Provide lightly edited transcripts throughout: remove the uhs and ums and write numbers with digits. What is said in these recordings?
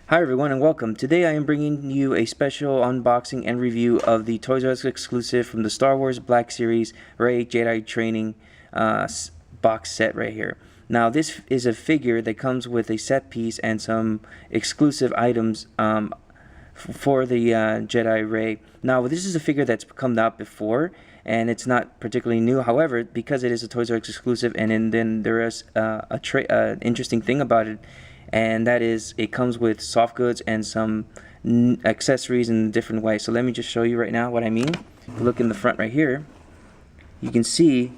Hi everyone and welcome. Today I am bringing you a special unboxing and review of the Toys R Us exclusive from the Star Wars Black Series Rey Jedi Training box set right here. Now this is a figure that comes with a set piece and some exclusive items for the Jedi Rey. Now this is a figure that's come out before and it's not particularly new. However, because it is a Toys R Us exclusive, and then there is an interesting thing about it, and that is it comes with soft goods and some accessories in a different way. So let me just show you right now what I mean. If you look in the front right here, you can see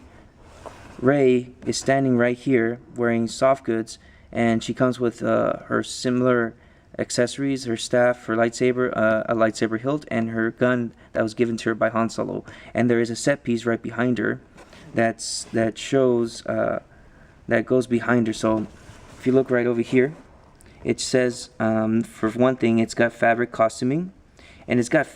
Rey is standing right here wearing soft goods, and she comes with her similar accessories, her staff, her lightsaber, a lightsaber hilt, and her gun that was given to her by Han Solo. And there is a set piece right behind her that shows that goes behind her. So if you look right over here, it says for one thing, it's got fabric costuming, and it's got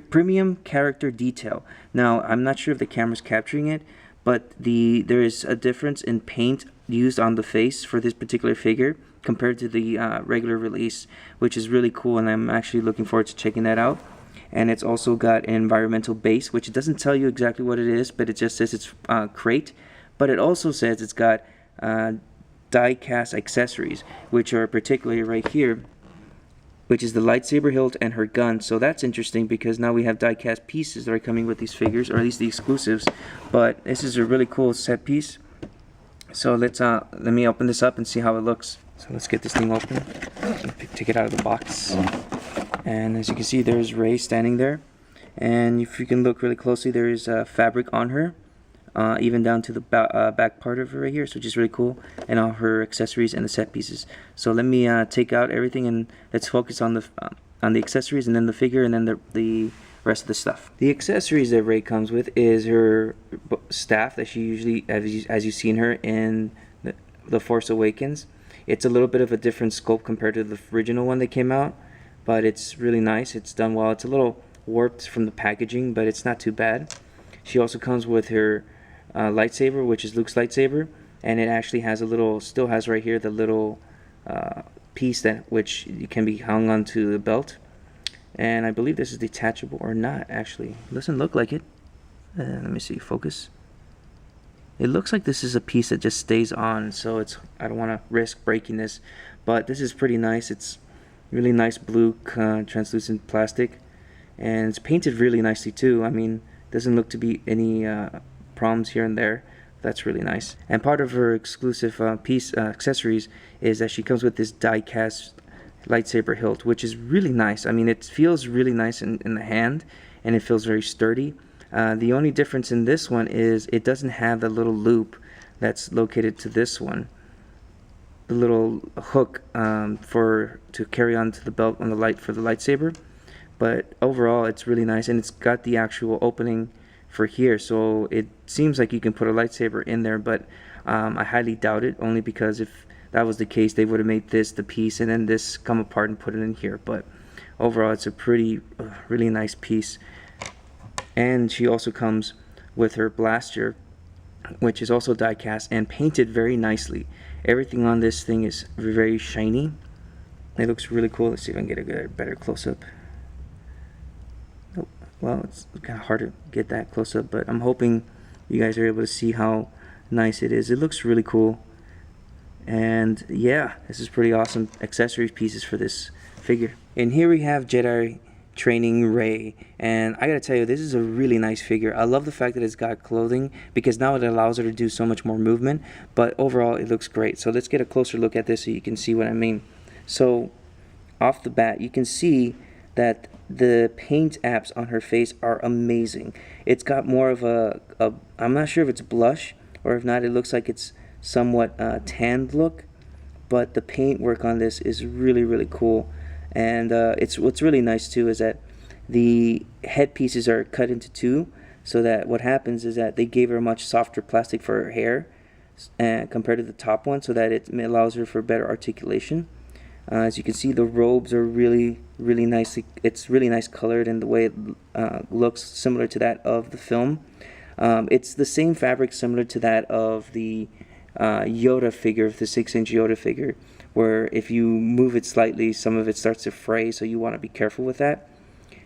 premium character detail. Now I'm not sure if the camera's capturing it, but there is a difference in paint used on the face for this particular figure compared to the regular release, which is really cool, and I'm actually looking forward to checking that out. And it's also got an environmental base, which it doesn't tell you exactly what it is, but it just says it's crate. But it also says it's got die-cast accessories, which are particularly right here, which is the lightsaber hilt and her gun. So that's interesting because now we have die-cast pieces that are coming with these figures, or at least the exclusives. But this is a really cool set piece. So let me open this up and see how it looks. So let's get this thing open. Take it out of the box. And as you can see, there's Rey standing there. And if you can look really closely, there is fabric on her. Even down to the back part of her right here, so which is really cool, and all her accessories and the set pieces. So let me take out everything and let's focus on the accessories, and then the figure, and then the rest of the stuff. The accessories that Rey comes with is her staff that she usually, as you've seen her in the Force Awakens. It's a little bit of a different scope compared to the original one that came out, but it's really nice. It's done well. It's a little warped from the packaging, but it's not too bad. She also comes with her lightsaber, which is Luke's lightsaber, and it actually has still has right here the little piece which can be hung onto the belt. And I believe this is detachable, or not actually. It doesn't look like it. Let me see, focus. It looks like this is a piece that just stays on, so I don't want to risk breaking this, but this is pretty nice. It's really nice blue translucent plastic, and it's painted really nicely too. I mean, doesn't look to be any problems here and there. That's really nice. And part of her exclusive accessories is that she comes with this die-cast lightsaber hilt, which is really nice. I mean, it feels really nice in the hand, and it feels very sturdy. The only difference in this one is it doesn't have the little loop that's located to this one, the little hook to carry onto the belt on the for the lightsaber. But overall, it's really nice, and it's got the actual opening for here, so it seems like you can put a lightsaber in there, but I highly doubt it, only because if that was the case, they would have made this the piece and then this come apart and put it in here. But overall, it's a really nice piece. And she also comes with her blaster, which is also die cast and painted very nicely. Everything on this thing is very shiny. It looks really cool. Let's see if I can get a better close-up. Well, it's kind of hard to get that close up, but I'm hoping you guys are able to see how nice it is. It looks really cool, and yeah, this is pretty awesome accessories pieces for this figure. And here we have Jedi Training Rey, and I gotta tell you, this is a really nice figure. I love the fact that it's got clothing, because now it allows her to do so much more movement, but overall it looks great. So let's get a closer look at this so you can see what I mean. So off the bat, you can see that the paint apps on her face are amazing. It's got more of I'm not sure if it's blush, or if not, it looks like it's somewhat tanned look, but the paint work on this is really cool. And what's really nice too is that the head pieces are cut into two, so that what happens is that they gave her much softer plastic for her hair compared to the top one, so that it allows her for better articulation. As you can see, the robes are really nicely, it's really nice colored, and the way it looks similar to that of the film. It's the same fabric similar to that of the Yoda figure, the 6-inch Yoda figure, where if you move it slightly, some of it starts to fray, so you want to be careful with that.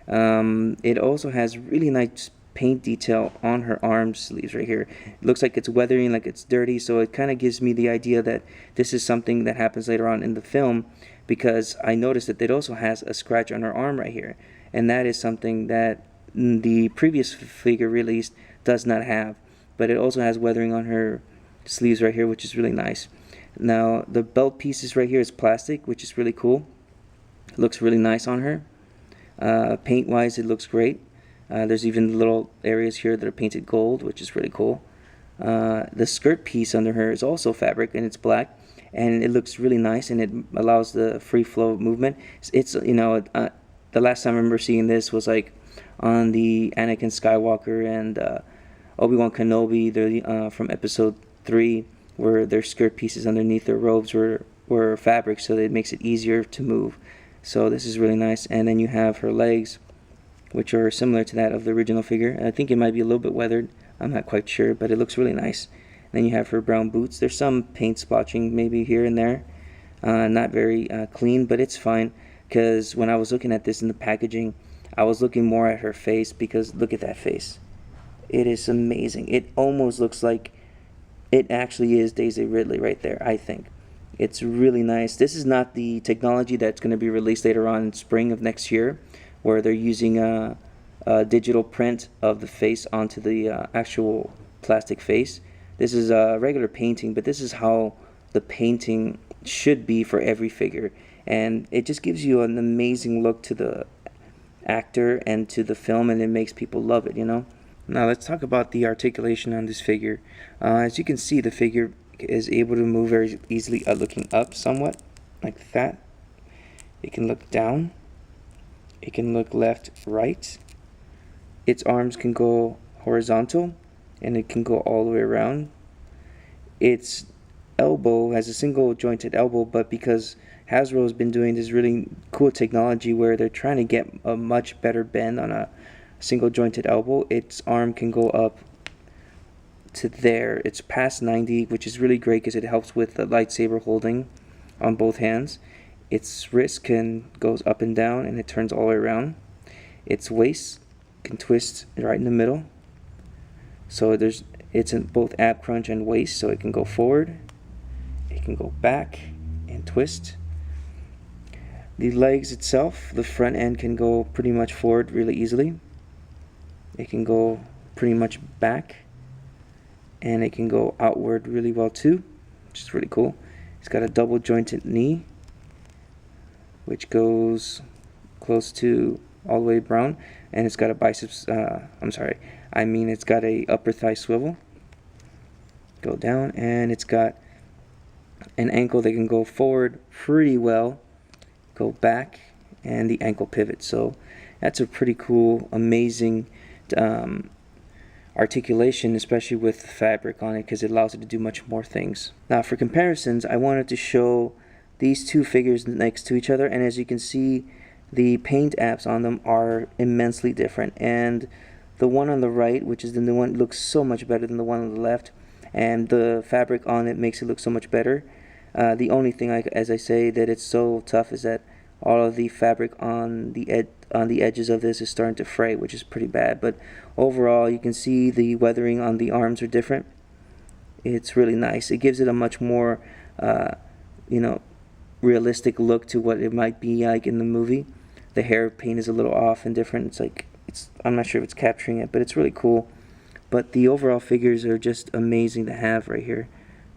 It also has really nice paint detail on her arm sleeves right here. It looks like it's weathering, like it's dirty, so it kind of gives me the idea that this is something that happens later on in the film, because I noticed that it also has a scratch on her arm right here, and that is something that the previous figure released does not have. But it also has weathering on her sleeves right here, which is really nice. Now the belt pieces right here is plastic, which is really cool. It looks really nice on her. Paint wise, it looks great. There's even little areas here that are painted gold, which is really cool. The skirt piece under her is also fabric, and it's black, and it looks really nice, and it allows the free flow movement. It's the last time I remember seeing this was like on the Anakin Skywalker and Obi-Wan Kenobi, from episode 3, where their skirt pieces underneath their robes were fabric, so it makes it easier to move. So this is really nice. And then you have her legs, which are similar to that of the original figure. I think it might be a little bit weathered, I'm not quite sure, but it looks really nice. And then you have her brown boots. There's some paint splotching maybe here and there, not very clean, but it's fine, because when I was looking at this in the packaging, I was looking more at her face, because look at that face. It is amazing. It almost looks like it actually is Daisy Ridley right there, I think. It's really nice. This is not the technology that's going to be released later on in spring of next year, where they're using a digital print of the face onto the actual plastic face. This is a regular painting, but this is how the painting should be for every figure. And it just gives you an amazing look to the actor and to the film, and it makes people love it, you know? Now let's talk about the articulation on this figure. As you can see, the figure is able to move very easily, looking up somewhat, like that. It can look down. It can look left, right. Its arms can go horizontal, and it can go all the way around. Its elbow has a single jointed elbow, but because Hasbro has been doing this really cool technology where they're trying to get a much better bend on a single jointed elbow, its arm can go up to there. It's past 90, which is really great because it helps with the lightsaber holding on both hands. Its wrist goes up and down, and it turns all the way around. Its waist can twist right in the middle, so it's in both ab crunch and waist, so it can go forward, it can go back and twist. The legs itself, the front end can go pretty much forward really easily. It can go pretty much back, and it can go outward really well too, which is really cool. It's got a double jointed knee, which goes close to all the way brown, and it's got a biceps, it's got a upper thigh swivel, go down, and it's got an ankle that can go forward pretty well, go back, and the ankle pivot. So that's a pretty cool, amazing articulation, especially with fabric on it, because it allows it to do much more things. Now for comparisons, I wanted to show these two figures next to each other, and as you can see, the paint apps on them are immensely different, and the one on the right, which is the new one, looks so much better than the one on the left, and the fabric on it makes it look so much better. The only thing, as I say, that it's so tough is that all of the fabric on the edges of this is starting to fray, which is pretty bad. But overall, you can see the weathering on the arms are different. It's really nice. It gives it a much more, realistic look to what it might be like in the movie. The hair paint is a little off and different. I'm not sure if it's capturing it, but it's really cool. But the overall figures are just amazing to have right here.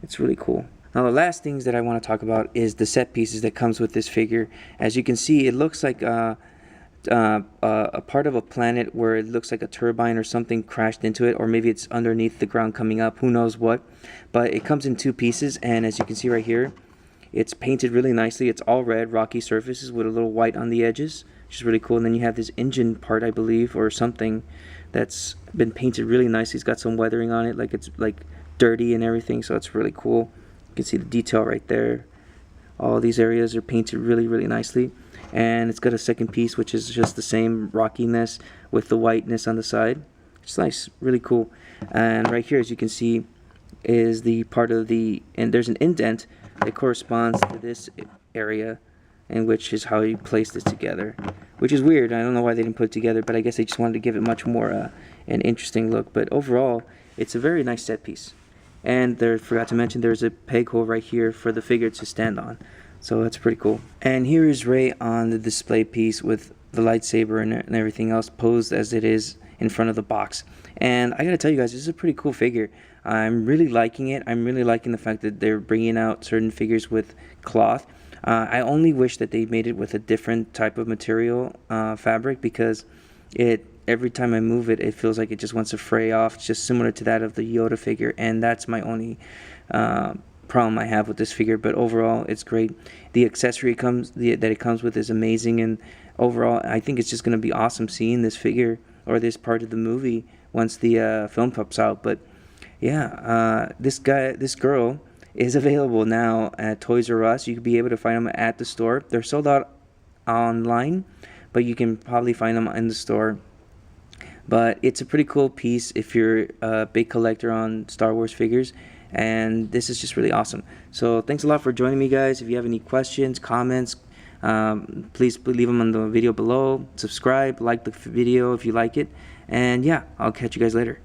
It's really cool. Now the last things that I want to talk about is the set pieces that comes with this figure. As you can see, it looks like a part of a planet where it looks like a turbine or something crashed into it, or maybe it's underneath the ground coming up, who knows what. But it comes in two pieces, and as you can see right here, it's painted really nicely. It's all red, rocky surfaces with a little white on the edges, which is really cool. And then you have this engine part, I believe, or something that's been painted really nicely. It's got some weathering on it, like it's like dirty and everything, so it's really cool. You can see the detail right there. All these areas are painted really, really nicely. And it's got a second piece, which is just the same rockiness with the whiteness on the side. It's nice, really cool. And right here, as you can see, is the part of the, and there's an indent that corresponds to this area, and which is how you place this together, which is weird. I don't know why they didn't put it together, but I guess they just wanted to give it much more an interesting look. But overall, it's a very nice set piece. And there, forgot to mention, there's a peg hole right here for the figure to stand on, so that's pretty cool. And here is Rey on the display piece with the lightsaber and everything else posed as it is in front of the box. And I gotta tell you guys, this is a pretty cool figure. I'm really liking it. I'm really liking the fact that they're bringing out certain figures with cloth. I only wish that they made it with a different type of material, fabric, because every time I move it, it feels like it just wants to fray off. It's just similar to that of the Yoda figure, and that's my only problem I have with this figure. But overall, it's great. The accessory that it comes with is amazing, and overall, I think it's just going to be awesome seeing this figure or this part of the movie once the film pops out. But yeah, this girl is available now at Toys R Us. You could be able to find them at the store. They're sold out online, but you can probably find them in the store. But it's a pretty cool piece if you're a big collector on Star Wars figures, and this is just really awesome. So thanks a lot for joining me, guys. If you have any questions, comments, please leave them on the video below. Subscribe, like the video if you like it, and yeah, I'll catch you guys later.